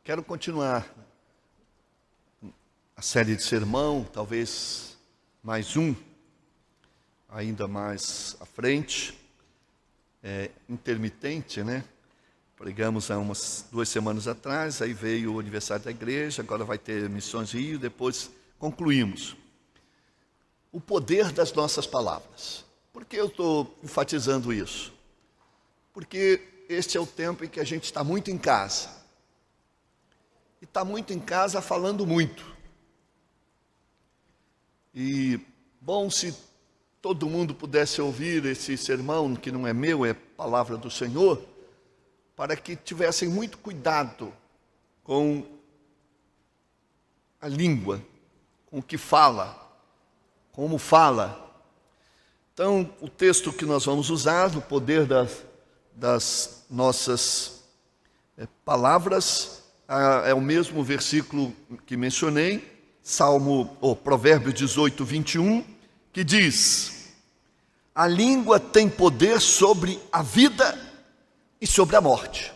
Quero continuar a série de sermão, talvez mais um, ainda mais à frente, intermitente, né? Pregamos há umas 2 semanas atrás, aí veio o aniversário da igreja, agora vai ter Missões Rio, depois concluímos. O poder das nossas palavras. Por que eu estou enfatizando isso? Porque este é o tempo em que a gente está muito em casa. E está muito em casa falando muito. E, bom, se todo mundo pudesse ouvir esse sermão, que não é meu, é palavra do Senhor, para que tivessem muito cuidado com a língua, com o que fala, como fala. Então, o texto que nós vamos usar, o poder das nossas palavras, é o mesmo versículo que mencionei, Provérbios 18, 21, que diz: a língua tem poder sobre a vida e sobre a morte.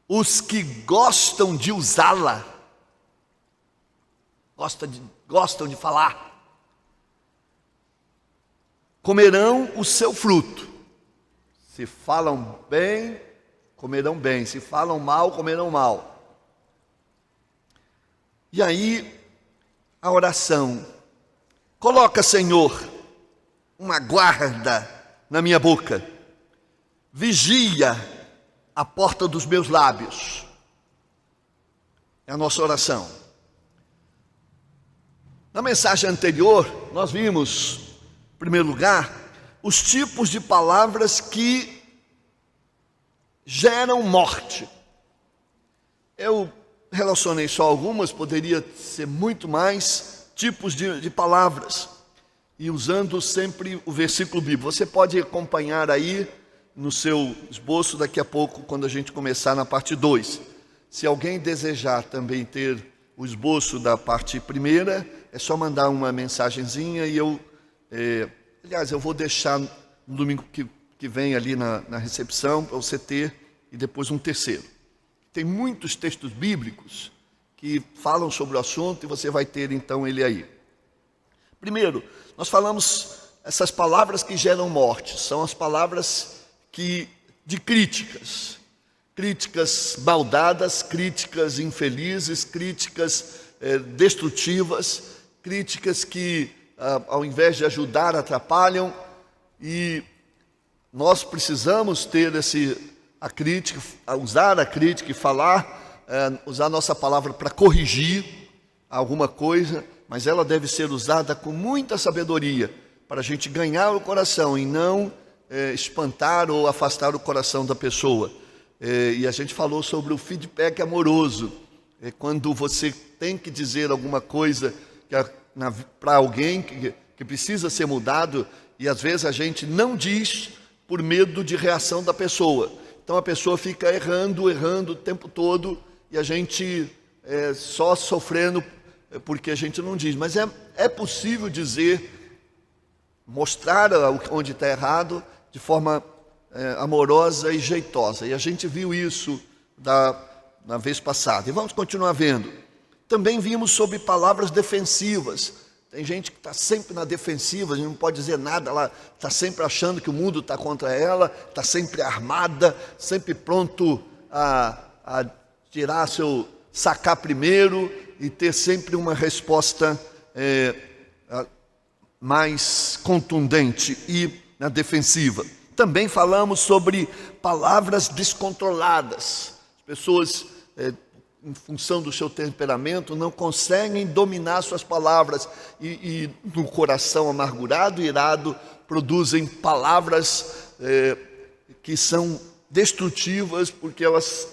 Os que gostam de usá-la, gostam de falar, comerão o seu fruto. Se falam bem, comerão bem. Se falam mal, comerão mal. E aí, a oração. Coloca, Senhor, uma guarda na minha boca. Vigia a porta dos meus lábios. É a nossa oração. Na mensagem anterior, nós vimos, em primeiro lugar, os tipos de palavras que geram morte. Eu relacionei só algumas, poderia ser muito mais tipos de palavras. E usando sempre o versículo bíblico. Você pode acompanhar aí no seu esboço daqui a pouco, quando a gente começar na parte 2. Se alguém desejar também ter o esboço da parte primeira, é só mandar uma mensagenzinha e eu... aliás, eu vou deixar no domingo que vem ali na recepção, para você ter, e depois um terceiro. Tem muitos textos bíblicos que falam sobre o assunto e você vai ter então ele aí. Primeiro, nós falamos essas palavras que geram morte, são as palavras de críticas. Críticas maldadas, críticas infelizes, críticas destrutivas, críticas que ao invés de ajudar, atrapalham. E nós precisamos ter a crítica, usar a crítica e falar, usar a nossa palavra para corrigir alguma coisa, mas ela deve ser usada com muita sabedoria, para a gente ganhar o coração e não espantar ou afastar o coração da pessoa. E a gente falou sobre o feedback amoroso, quando você tem que dizer alguma coisa para alguém que precisa ser mudado, e às vezes a gente não diz por medo de reação da pessoa. Então a pessoa fica errando o tempo todo, e a gente só sofrendo porque a gente não diz. Mas é possível dizer, mostrar onde está errado de forma amorosa e jeitosa. E a gente viu isso na vez passada. E vamos continuar vendo. Também vimos sobre palavras defensivas. Tem gente que está sempre na defensiva, a gente não pode dizer nada, ela está sempre achando que o mundo está contra ela, está sempre armada, sempre pronto a sacar primeiro e ter sempre uma resposta mais contundente e na defensiva. Também falamos sobre palavras descontroladas. As pessoas, em função do seu temperamento, não conseguem dominar suas palavras e no coração amargurado e irado produzem palavras que são destrutivas, porque elas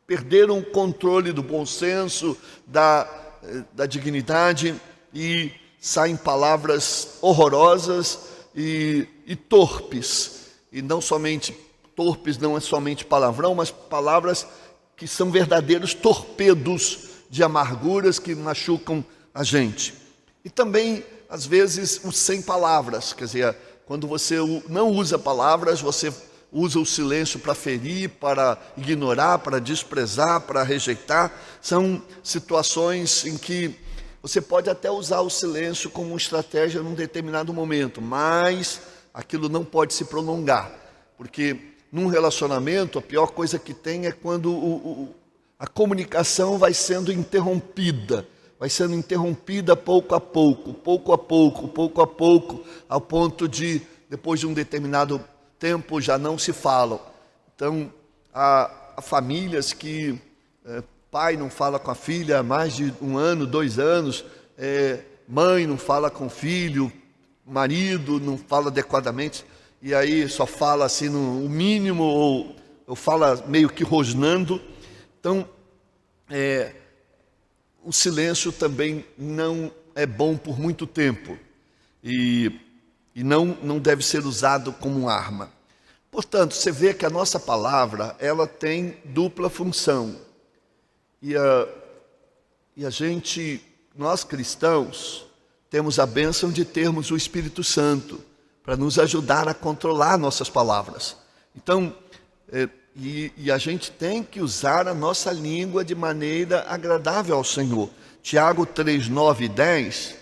perderam o controle do bom senso, da dignidade, e saem palavras horrorosas e torpes. E não somente torpes, não é somente palavrão, mas palavras que são verdadeiros torpedos de amarguras que machucam a gente. E também, às vezes, o sem palavras, quer dizer, quando você não usa palavras, você usa o silêncio para ferir, para ignorar, para desprezar, para rejeitar. São situações em que você pode até usar o silêncio como uma estratégia num determinado momento, mas aquilo não pode se prolongar, porque num relacionamento a pior coisa que tem é quando a comunicação vai sendo interrompida pouco a pouco, ao ponto de, depois de um determinado tempo, já não se falam. Então, há famílias que pai não fala com a filha há mais de 1 ano, 2 anos, mãe não fala com o filho, marido não fala adequadamente, e aí só fala assim no mínimo, ou fala meio que rosnando. Então, o silêncio também não é bom por muito tempo, e não deve ser usado como arma. Portanto, você vê que a nossa palavra, ela tem dupla função. E a gente, nós cristãos, temos a bênção de termos o Espírito Santo para nos ajudar a controlar nossas palavras. Então, e a gente tem que usar a nossa língua de maneira agradável ao Senhor. Tiago 3, 9 e 10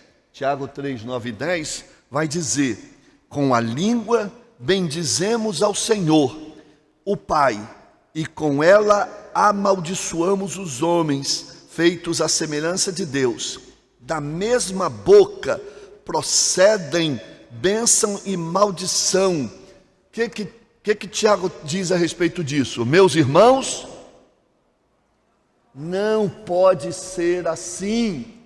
vai dizer: com a língua bendizemos ao Senhor, o Pai, e com ela amaldiçoamos os homens, feitos à semelhança de Deus. Da mesma boca procedem bênção e maldição. O que Tiago diz a respeito disso? Meus irmãos, não pode ser assim.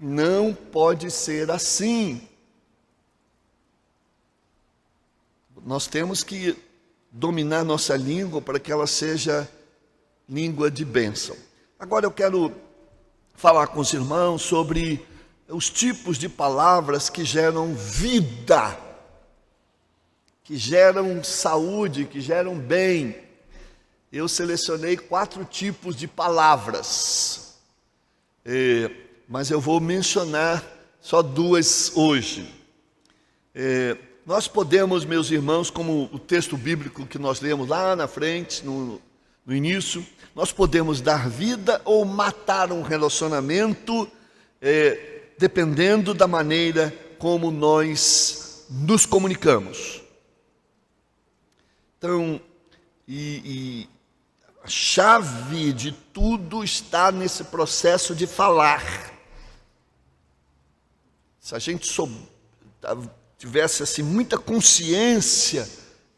Não pode ser assim. Nós temos que dominar nossa língua para que ela seja língua de bênção. Agora eu quero falar com os irmãos sobre os tipos de palavras que geram vida, que geram saúde, que geram bem. Eu selecionei 4 tipos de palavras, mas eu vou mencionar só 2 hoje. Nós podemos, meus irmãos, como o texto bíblico que nós lemos lá na frente, no início, nós podemos dar vida ou matar um relacionamento, dependendo da maneira como nós nos comunicamos. Então, a chave de tudo está nesse processo de falar. Se a gente tivesse assim muita consciência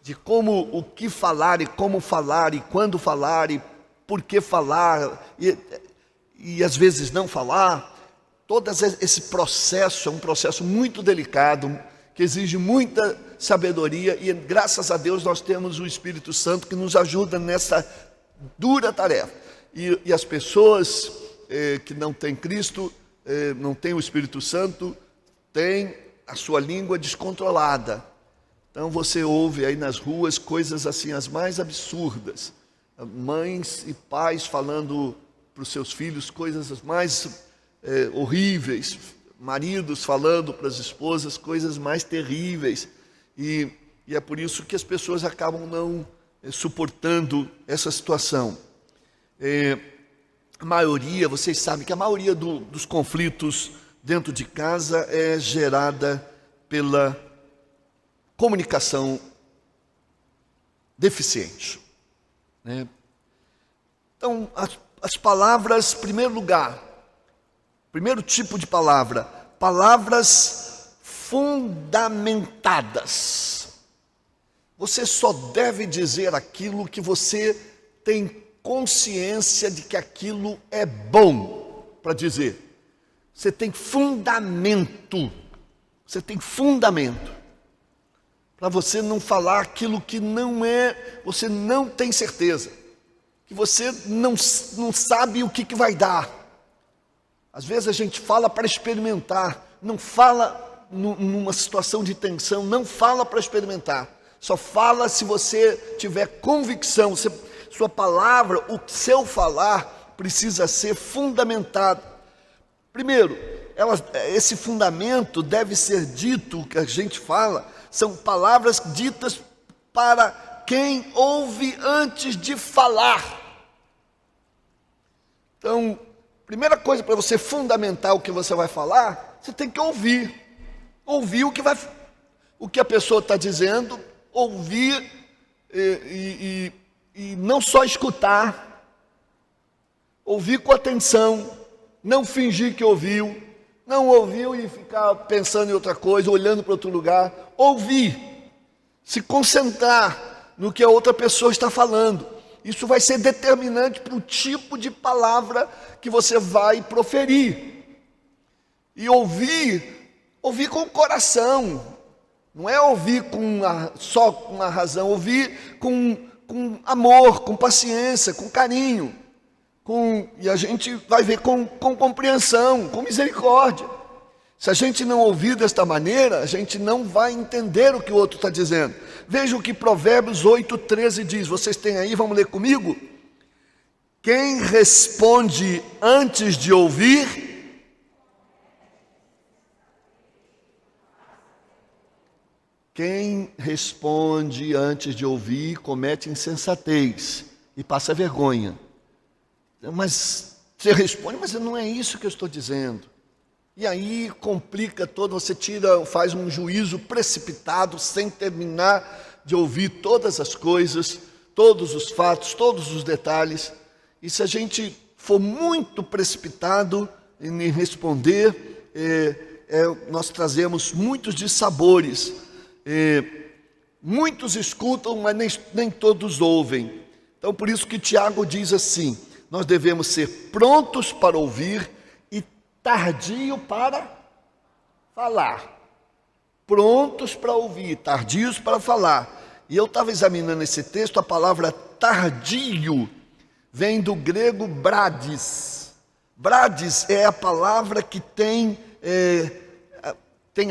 de como, o que falar e como falar e quando falar e por que falar e às vezes não falar, todo esse processo é um processo muito delicado, que exige muita sabedoria, e graças a Deus nós temos o Espírito Santo que nos ajuda nessa dura tarefa. E as pessoas que não têm Cristo, não têm o Espírito Santo, têm a sua língua descontrolada. Então você ouve aí nas ruas coisas assim as mais absurdas, mães e pais falando para os seus filhos coisas as mais horríveis, maridos falando para as esposas coisas mais terríveis, e é por isso que as pessoas acabam não suportando essa situação. A maioria, vocês sabem que a maioria dos conflitos dentro de casa é gerada pela comunicação deficiente, né? Então, as palavras, em primeiro lugar, primeiro tipo de palavra, palavras fundamentadas. Você só deve dizer aquilo que você tem consciência de que aquilo é bom para dizer. Você tem fundamento. Você tem fundamento. Para você não falar aquilo que não é, você não tem certeza. Que você não sabe o que vai dar. Às vezes a gente fala para experimentar. Não fala numa situação de tensão. Não fala para experimentar. Só fala se você tiver convicção. Sua palavra, o seu falar precisa ser fundamentado. Primeiro, esse fundamento deve ser dito, que a gente fala, são palavras ditas para quem ouve antes de falar. Então, primeira coisa para você fundamentar o que você vai falar, você tem que ouvir. Ouvir o que a pessoa está dizendo, ouvir e não só escutar, ouvir com atenção, não fingir que ouviu, não ouviu e ficar pensando em outra coisa, olhando para outro lugar. Ouvir, se concentrar no que a outra pessoa está falando. Isso vai ser determinante para o tipo de palavra que você vai proferir. E ouvir com o coração, não é ouvir só com a razão, ouvir com amor, com paciência, com carinho, e a gente vai ver com compreensão, com misericórdia. Se a gente não ouvir desta maneira, a gente não vai entender o que o outro está dizendo. Veja o que Provérbios 8:13 diz, vocês têm aí, vamos ler comigo? Quem responde antes de ouvir, comete insensatez e passa vergonha. Mas você responde, mas não é isso que eu estou dizendo. E aí complica todo, você faz um juízo precipitado, sem terminar de ouvir todas as coisas, todos os fatos, todos os detalhes. E se a gente for muito precipitado em responder, nós trazemos muitos dissabores. Muitos escutam, mas nem todos ouvem. Então, por isso que Tiago diz assim, nós devemos ser prontos para ouvir e tardio para falar. Prontos para ouvir, tardios para falar. E eu estava examinando esse texto, a palavra tardio vem do grego brades. Brades é a palavra que tem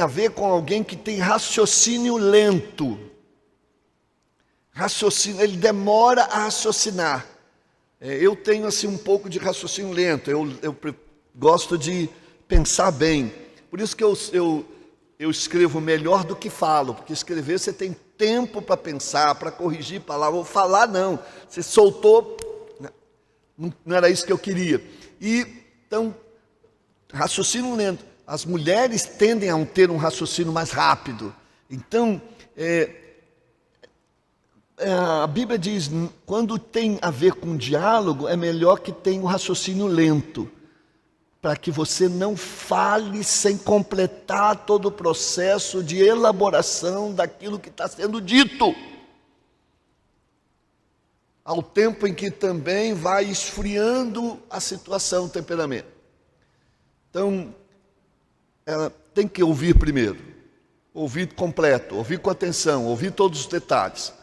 a ver com alguém que tem raciocínio lento. Ele demora a raciocinar. Eu tenho assim um pouco de raciocínio lento, eu gosto de pensar bem. Por isso que eu escrevo melhor do que falo, porque escrever você tem tempo para pensar, para corrigir palavras. Ou falar não, você soltou, não era isso que eu queria. Então, raciocínio lento. As mulheres tendem a ter um raciocínio mais rápido. Então, a Bíblia diz, quando tem a ver com diálogo, é melhor que tenha um raciocínio lento, para que você não fale sem completar todo o processo de elaboração daquilo que está sendo dito. Ao tempo em que também vai esfriando a situação, o temperamento. Então, ela tem que ouvir primeiro, ouvir completo, ouvir com atenção, ouvir todos os detalhes.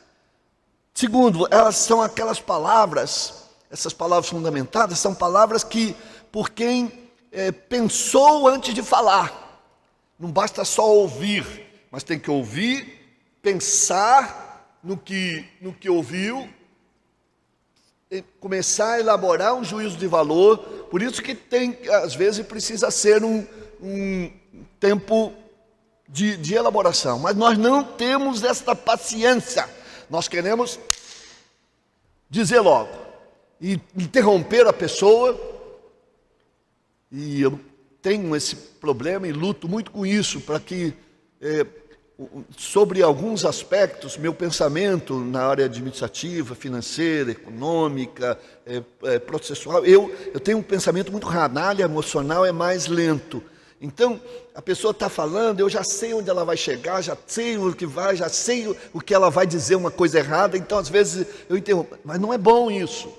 Segundo, elas são aquelas palavras, essas palavras fundamentadas, são palavras que, por quem pensou antes de falar. Não basta só ouvir, mas tem que ouvir, pensar no que ouviu, começar a elaborar um juízo de valor. Por isso que às vezes precisa ser um tempo de elaboração, mas nós não temos esta paciência, nós queremos dizer logo, e interromper a pessoa, e eu tenho esse problema e luto muito com isso, para que, sobre alguns aspectos, meu pensamento na área administrativa, financeira, econômica, processual, eu tenho um pensamento muito rápido, na área emocional é mais lento. Então, a pessoa está falando, eu já sei onde ela vai chegar, já sei o que vai, já sei o que ela vai dizer, uma coisa errada, então às vezes eu interrompo. Mas não é bom isso.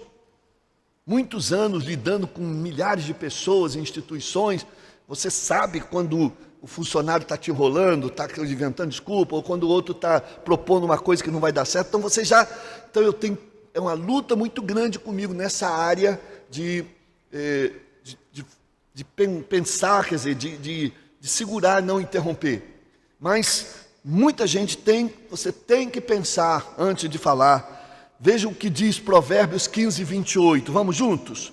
Muitos anos lidando com milhares de pessoas, instituições, você sabe quando o funcionário está te enrolando, está inventando desculpa, ou quando o outro está propondo uma coisa que não vai dar certo, então eu tenho, é uma luta muito grande comigo nessa área de pensar, quer dizer, de segurar, não interromper. Mas muita gente você tem que pensar antes de falar. Veja o que diz Provérbios 15:28. Vamos juntos?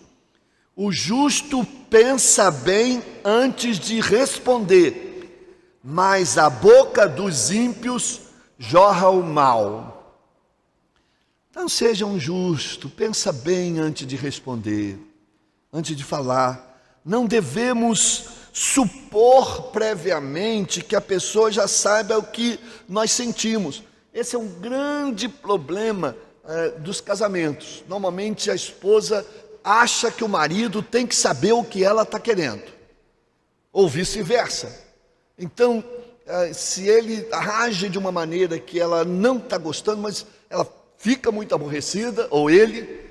O justo pensa bem antes de responder, mas a boca dos ímpios jorra o mal. Então sejam justos, pensa bem antes de responder, antes de falar. Não devemos supor previamente que a pessoa já saiba o que nós sentimos. Esse é um grande problema dos casamentos. Normalmente a esposa acha que o marido tem que saber o que ela está querendo, ou vice-versa. Então, se ele age de uma maneira que ela não está gostando, mas ela fica muito aborrecida, ou ele,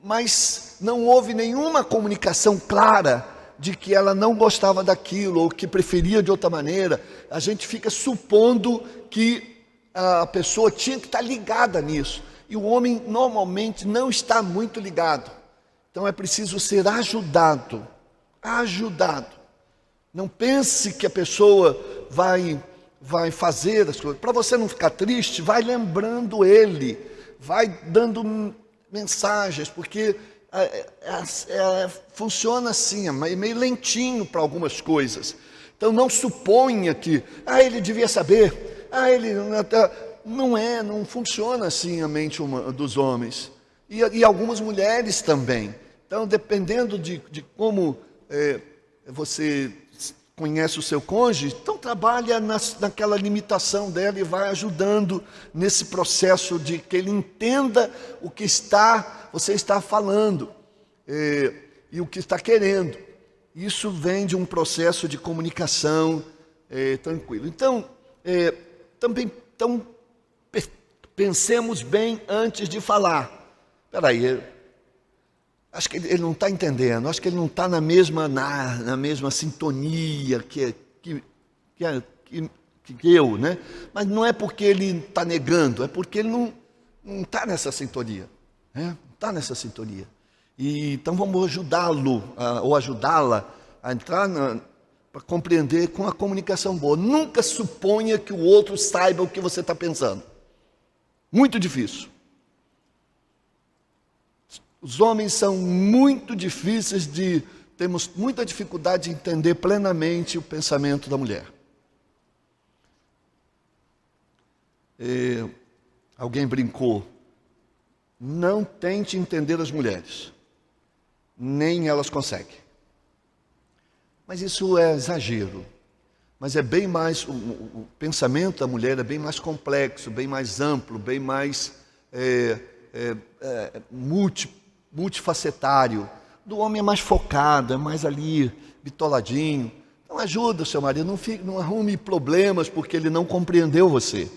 mas não houve nenhuma comunicação clara de que ela não gostava daquilo, ou que preferia de outra maneira, a gente fica supondo que a pessoa tinha que estar ligada nisso. E o homem normalmente não está muito ligado. Então é preciso ser ajudado. Não pense que a pessoa vai fazer as coisas. Para você não ficar triste, vai lembrando ele, vai dando mensagens, porque funciona assim, é meio lentinho para algumas coisas. Então não suponha que, ele devia saber, ele não funciona assim a mente dos homens. E algumas mulheres também. Então, dependendo de como você conhece o seu cônjuge, então trabalha naquela limitação dela e vai ajudando nesse processo de que ele entenda o que você está falando e o que está querendo. Isso vem de um processo de comunicação tranquilo. Então, pensemos bem antes de falar. Espera aí, acho que ele não está entendendo, acho que ele não está na mesma sintonia que eu, né? Mas não é porque ele está negando, é porque ele não está nessa sintonia, né? Não está nessa sintonia. E então vamos ajudá-lo ou ajudá-la a entrar para compreender com a comunicação boa. Nunca suponha que o outro saiba o que você está pensando. Muito difícil. Os homens são muito difíceis temos muita dificuldade de entender plenamente o pensamento da mulher. Alguém brincou, não tente entender as mulheres, nem elas conseguem. Mas isso é exagero. Mas é bem mais, o pensamento da mulher é bem mais complexo, bem mais amplo, bem mais multifacetário. Do homem é mais focado, é mais ali, bitoladinho. Então ajuda o seu marido, não arrume problemas porque ele não compreendeu você.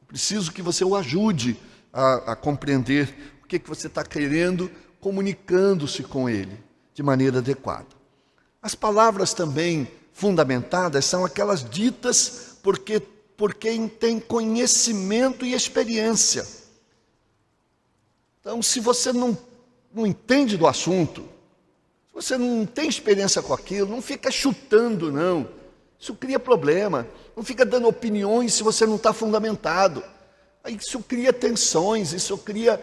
Preciso que você o ajude a compreender o que você está querendo, comunicando-se com ele de maneira adequada. As palavras também fundamentadas são aquelas ditas por quem tem conhecimento e experiência. Então, se você não entende do assunto, se você não tem experiência com aquilo, não fica chutando, não. Isso cria problema. Não fica dando opiniões se você não está fundamentado. Isso cria tensões, isso cria...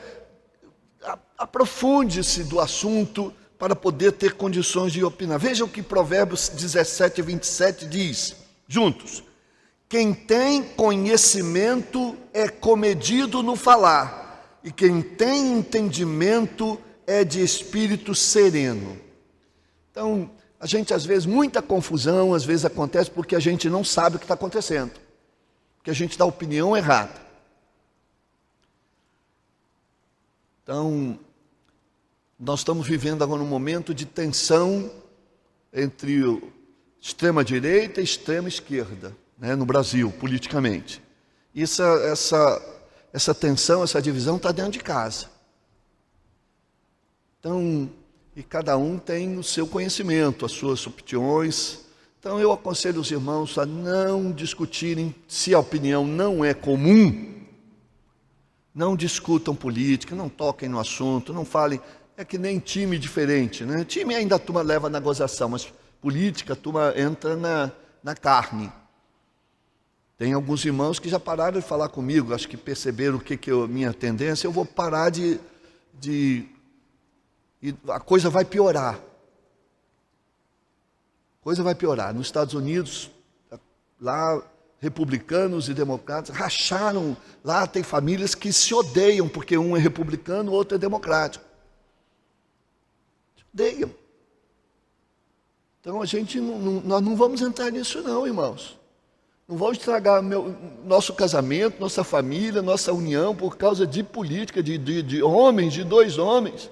Aprofunde-se do assunto para poder ter condições de opinar. Veja o que Provérbios 17, 27 diz, juntos. Quem tem conhecimento é comedido no falar, e quem tem entendimento é de espírito sereno. Então, a gente às vezes, muita confusão, às vezes acontece porque a gente não sabe o que está acontecendo, porque a gente dá opinião errada. Então, nós estamos vivendo agora um momento de tensão entre extrema-direita e extrema-esquerda, né, no Brasil, politicamente. Essa tensão, essa divisão está dentro de casa. Então, e cada um tem o seu conhecimento, as suas opiniões. Então, eu aconselho os irmãos a não discutirem, se a opinião não é comum, não discutam política, não toquem no assunto, não falem... É que nem time diferente, né? Time ainda a turma leva na gozação, mas política a turma entra na carne. Tem alguns irmãos que já pararam de falar comigo, acho que perceberam o que é a minha tendência, eu vou parar e a coisa vai piorar. A coisa vai piorar. Nos Estados Unidos, lá republicanos e democratas racharam. Lá tem famílias que se odeiam, porque um é republicano, o outro é democrático. Se odeiam. Então nós não vamos entrar nisso não, irmãos. Não vamos estragar nosso casamento, nossa família, nossa união por causa de política, de homens, de dois homens,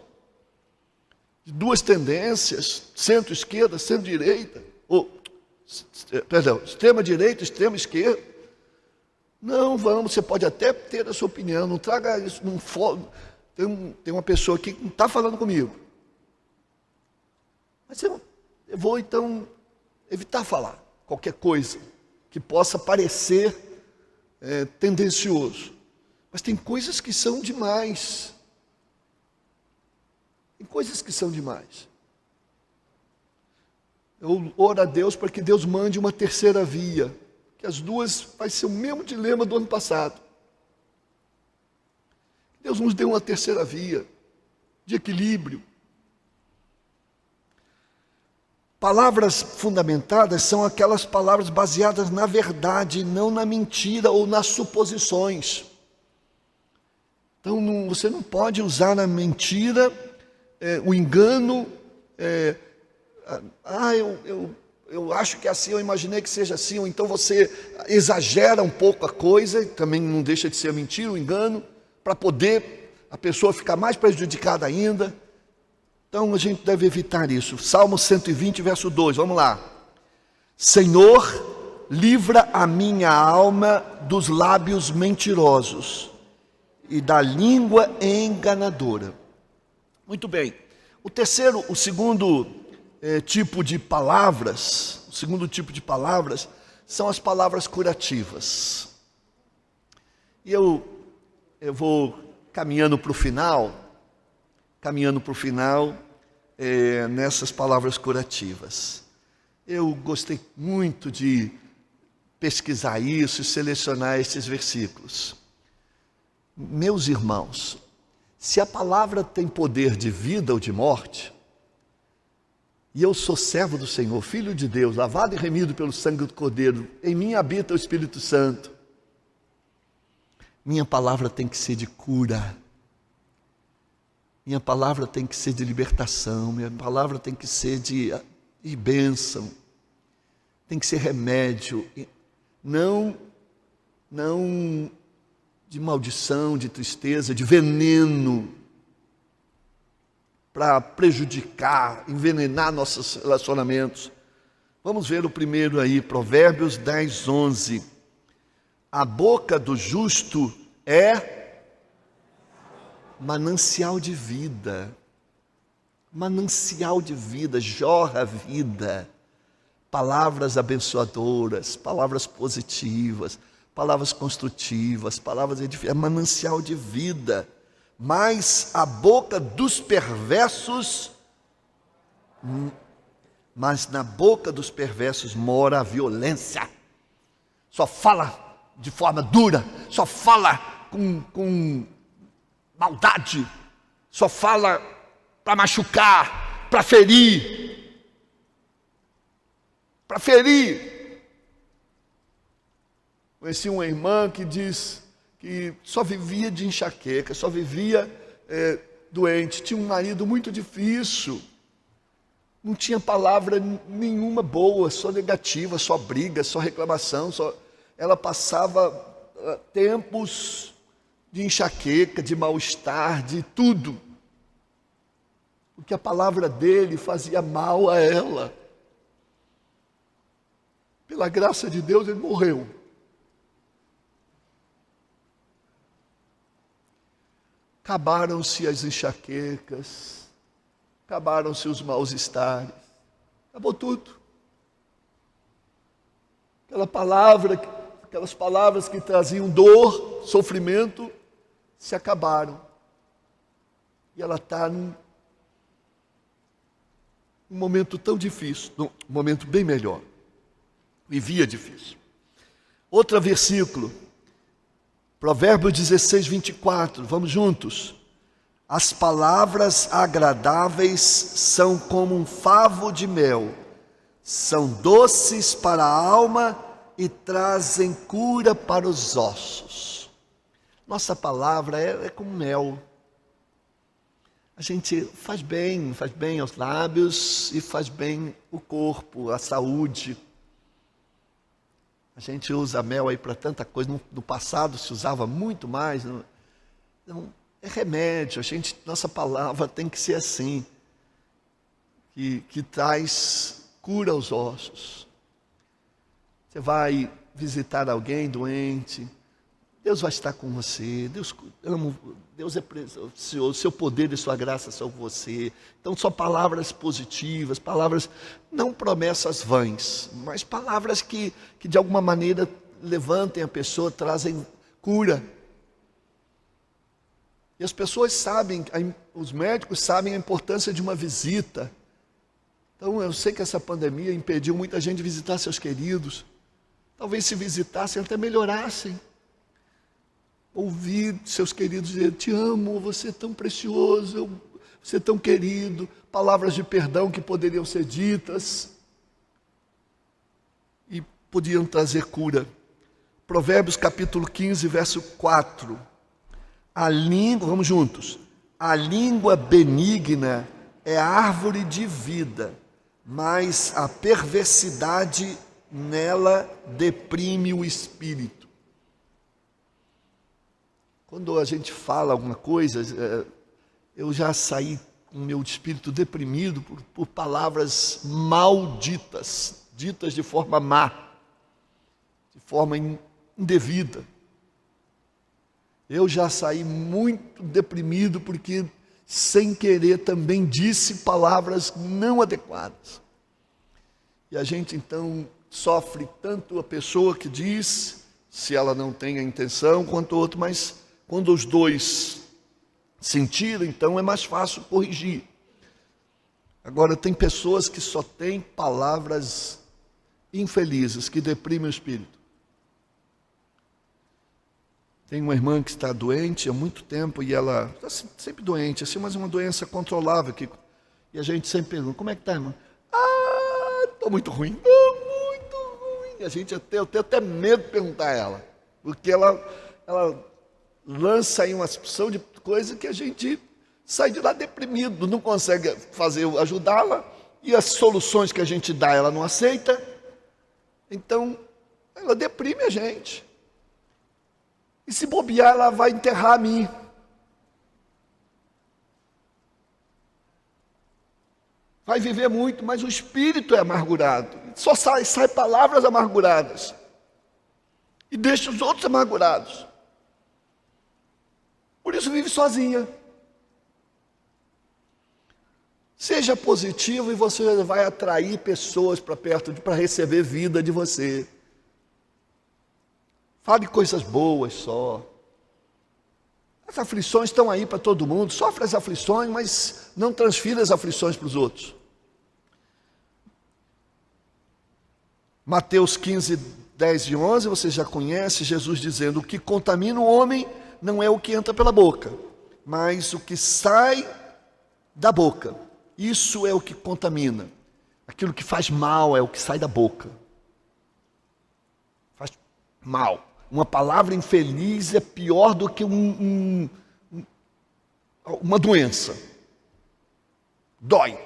de duas tendências, centro-esquerda, centro-direita, extrema-direita, extrema-esquerda. Não vamos, você pode até ter a sua opinião, não traga isso, tem uma pessoa aqui que não está falando comigo. Mas eu vou então evitar falar qualquer coisa que possa parecer tendencioso. Mas tem coisas que são demais. Tem coisas que são demais. Eu oro a Deus para que Deus mande uma terceira via, que as duas vai ser o mesmo dilema do ano passado. Deus nos dê uma terceira via de equilíbrio. Palavras fundamentadas são aquelas palavras baseadas na verdade, não na mentira ou nas suposições. Então, você não pode usar na mentira, o engano. Eu acho que é assim, eu imaginei que seja assim, ou então você exagera um pouco a coisa, também não deixa de ser mentira, o engano, para poder a pessoa ficar mais prejudicada ainda. Então a gente deve evitar isso. Salmo 120, verso 2, vamos lá. Senhor, livra a minha alma dos lábios mentirosos e da língua enganadora. Muito bem. O segundo tipo de palavras, são as palavras curativas. E eu vou caminhando para o final, nessas palavras curativas. Eu gostei muito de pesquisar isso e selecionar esses versículos. Meus irmãos, se a palavra tem poder de vida ou de morte, e eu sou servo do Senhor, filho de Deus, lavado e remido pelo sangue do Cordeiro, em mim habita o Espírito Santo, minha palavra tem que ser de cura. Minha palavra tem que ser de libertação, minha palavra tem que ser de bênção, tem que ser remédio, não de maldição, de tristeza, de veneno, para prejudicar, envenenar nossos relacionamentos. Vamos ver o primeiro aí, Provérbios 10, 11. A boca do justo é manancial de vida, jorra a vida, palavras abençoadoras, palavras positivas, palavras construtivas, palavras edificantes, manancial de vida. Mas a boca dos perversos, mas na boca dos perversos mora a violência. Só fala de forma dura, só fala com maldade, só fala para machucar, para ferir. Conheci uma irmã que diz que só vivia de enxaqueca, só vivia doente, tinha um marido muito difícil, não tinha palavra nenhuma boa, só negativa, só briga, só reclamação, ela passava tempos de enxaqueca, de mal-estar, de tudo, porque a palavra dele fazia mal a ela. Pela graça de Deus, ele morreu. Acabaram-se as enxaquecas, acabaram-se os mal-estares, acabou tudo. Aquelas palavras que traziam dor, sofrimento, se acabaram. E ela está num momento tão difícil, um momento bem melhor. Vivia difícil. Outro versículo, Provérbios 16, 24, vamos juntos. As palavras agradáveis são como um favo de mel, são doces para a alma e trazem cura para os ossos. Nossa palavra é como mel. A gente faz bem aos lábios e faz bem o corpo, a saúde. A gente usa mel aí para tanta coisa. No passado se usava muito mais. Não, é remédio. Nossa palavra tem que ser assim, que traz cura aos ossos. Você vai visitar alguém doente, Deus vai estar com você. Deus é precioso, seu poder e sua graça são com você. Então são palavras positivas, palavras, não promessas vãs, mas palavras que de alguma maneira levantem a pessoa, trazem cura. E as pessoas sabem, os médicos sabem a importância de uma visita. Então eu sei que essa pandemia impediu muita gente de visitar seus queridos. Talvez se visitassem até melhorassem. Ouvir seus queridos dizer, te amo, você é tão precioso, você é tão querido. Palavras de perdão que poderiam ser ditas e podiam trazer cura. Provérbios capítulo 15, verso 4. Vamos juntos. A língua benigna é árvore de vida, mas a perversidade nela deprime o espírito. Quando a gente fala alguma coisa, eu já saí com o meu espírito deprimido por palavras malditas, ditas de forma má, de forma indevida. Eu já saí muito deprimido porque, sem querer, também disse palavras não adequadas. E a gente então sofre tanto a pessoa que diz, se ela não tem a intenção, quanto o outro, mas quando os dois sentiram, então é mais fácil corrigir. Agora, tem pessoas que só têm palavras infelizes, que deprimem o espírito. Tem uma irmã que está doente há muito tempo e ela está sempre doente, assim, mas é uma doença controlável. E a gente sempre pergunta, como é que está, irmã? Estou muito ruim. Estou muito ruim. A gente eu tenho até medo de perguntar a ela, porque ela lança aí uma opção de coisa que a gente sai de lá deprimido, não consegue ajudá-la, e as soluções que a gente dá ela não aceita, então ela deprime a gente. E se bobear, ela vai enterrar a mim. Vai viver muito, mas o espírito é amargurado. Só sai palavras amarguradas. E deixa os outros amargurados. Por isso vive sozinha. Seja positivo e você vai atrair pessoas para perto, para receber vida de você. Fale coisas boas só. As aflições estão aí para todo mundo. Sofre as aflições, mas não transfira as aflições para os outros. Mateus 15, 10 e 11, você já conhece Jesus dizendo: o que contamina o homem não é o que entra pela boca, mas o que sai da boca. Isso é o que contamina. Aquilo que faz mal é o que sai da boca. Faz mal. Uma palavra infeliz é pior do que uma doença. Dói.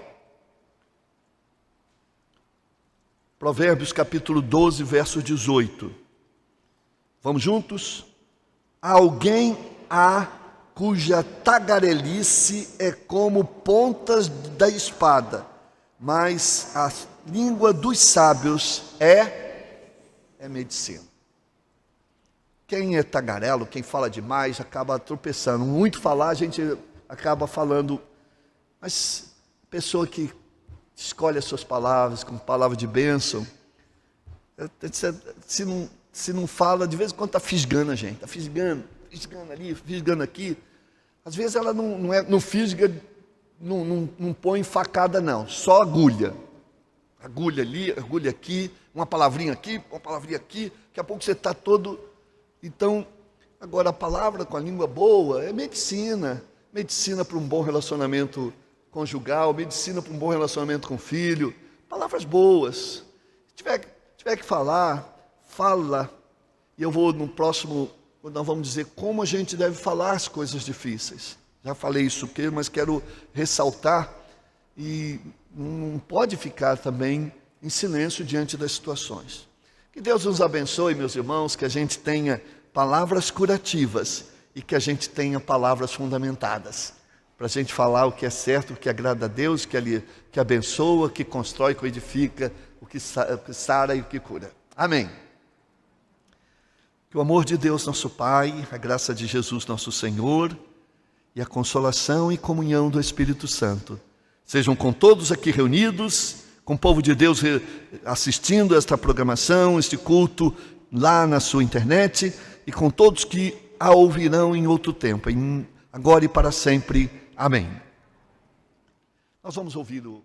Provérbios capítulo 12, verso 18. Vamos juntos? Alguém há cuja tagarelice é como pontas da espada, mas a língua dos sábios é medicina. Quem é tagarelo, quem fala demais, acaba tropeçando. Muito falar, a gente acaba falando. Mas a pessoa que escolhe as suas palavras com palavra de bênção, se não fala, de vez em quando está fisgando a gente. Está fisgando ali, fisgando aqui. Às vezes ela não fisga, não põe facada não, só agulha. Agulha ali, agulha aqui, uma palavrinha aqui, uma palavrinha aqui. Daqui a pouco você está todo... Então, agora a palavra com a língua boa é medicina. Medicina para um bom relacionamento conjugal, medicina para um bom relacionamento com o filho. Palavras boas. Se tiver que falar, fala, e eu vou no próximo, nós vamos dizer como a gente deve falar as coisas difíceis. Já falei isso, mas quero ressaltar, e não pode ficar também em silêncio diante das situações. Que Deus nos abençoe, meus irmãos, que a gente tenha palavras curativas e que a gente tenha palavras fundamentadas, para a gente falar o que é certo, o que agrada a Deus, que abençoa, que constrói, que edifica, o que sara e o que cura. Amém. Que o amor de Deus, nosso Pai, a graça de Jesus, nosso Senhor, e a consolação e comunhão do Espírito Santo sejam com todos aqui reunidos, com o povo de Deus assistindo esta programação, este culto lá na sua internet, e com todos que a ouvirão em outro tempo, agora e para sempre. Amém. Nós vamos ouvir o